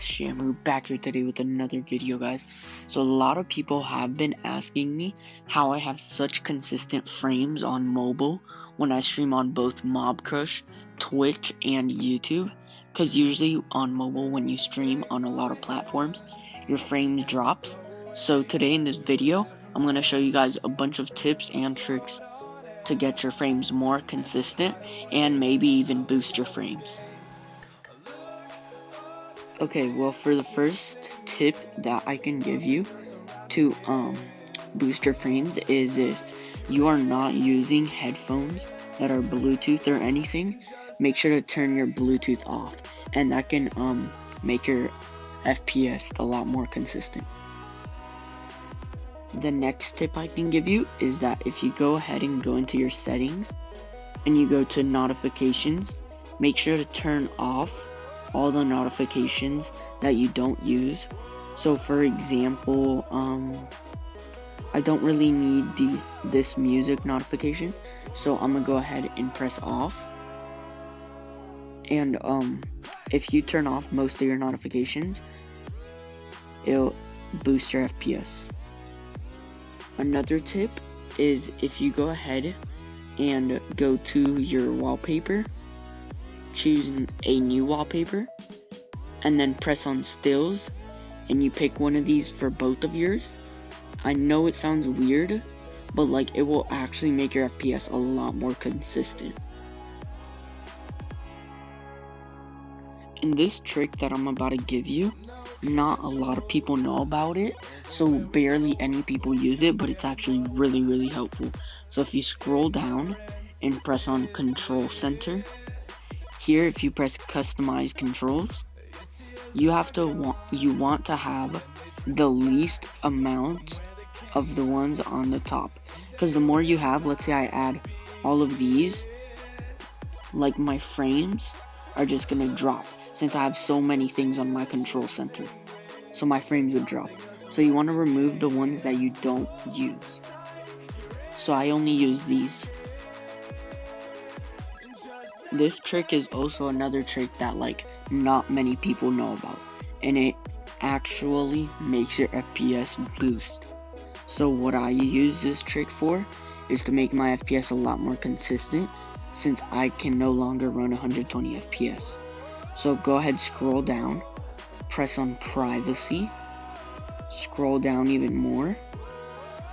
it's Shamooo back here today with another video, guys. So a lot of people have been asking me how I have such consistent frames on mobile when I stream on both Mob Crush, Twitch, and YouTube. Because usually on mobile, when you stream on a lot of platforms, your frames drops. So today in this video, I'm going to show you guys a bunch of tips and tricks to get your frames more consistent and maybe even boost your frames. Okay, well, for the first tip that I can give you to boost your frames is if you are not using headphones that are Bluetooth or anything, make sure to turn your Bluetooth off, and that can make your FPS a lot more consistent. The next tip I can give you is that if you go ahead and go into your settings and you go to notifications, make sure to turn off all the notifications that you don't use. So for example, I don't really need this music notification, so I'm gonna go ahead and press off. And if you turn off most of your notifications, it'll boost your FPS. Another tip is if you go ahead and go to your wallpaper, choose a new wallpaper, and then press on stills, and you pick one of these for both of yours. I know it sounds weird, but like it will actually make your FPS a lot more consistent. And this trick that I'm about to give you, not a lot of people know about it, so barely any people use it, but it's actually really helpful. So if you scroll down and press on Control Center, here if you press Customize Controls, you want to have the least amount of the ones on the top, because the more you have, let's say I add all of these, like my frames are just gonna drop since I have so many things on my control center, so my frames would drop. So you want to remove the ones that you don't use. So I only use these. This trick is also another trick that like not many people know about, and it actually makes your FPS boost. So what I use this trick for is to make my FPS a lot more consistent, since I can no longer run 120 FPS. So go ahead, scroll down, press on privacy, scroll down even more,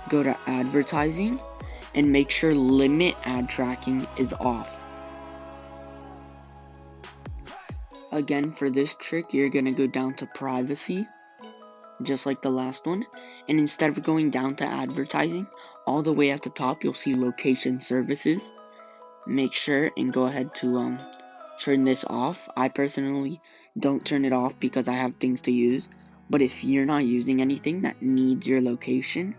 go to advertising, and make sure limit ad tracking is off. Again, for this trick, you're gonna go down to privacy, just like the last one, and instead of going down to advertising, all the way at the top, you'll see location services. Make sure and go ahead to turn this off. I personally don't turn it off because I have things to use, but if you're not using anything that needs your location,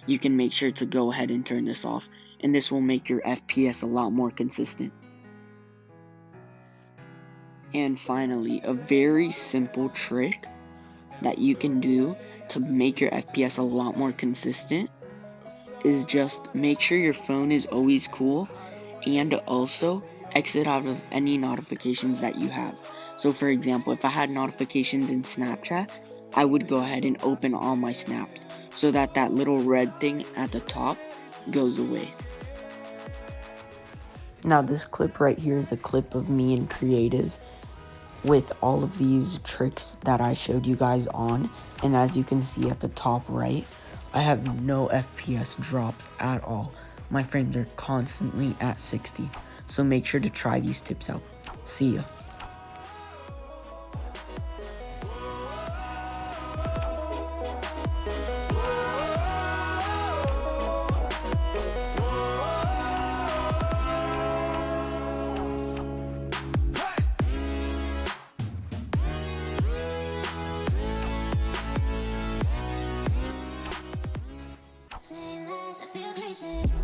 you can make sure to go ahead and turn this off, and this will make your FPS a lot more consistent. And finally, a very simple trick that you can do to make your FPS a lot more consistent is just make sure your phone is always cool, and also exit out of any notifications that you have. So for example, if I had notifications in Snapchat, I would go ahead and open all my snaps so that that little red thing at the top goes away. Now this clip right here is a clip of me in creative with all of these tricks that I showed you guys on, and as you can see at the top right, I have no FPS drops at all. My frames are constantly at 60. So make sure to try these tips out. See ya. I feel crazy.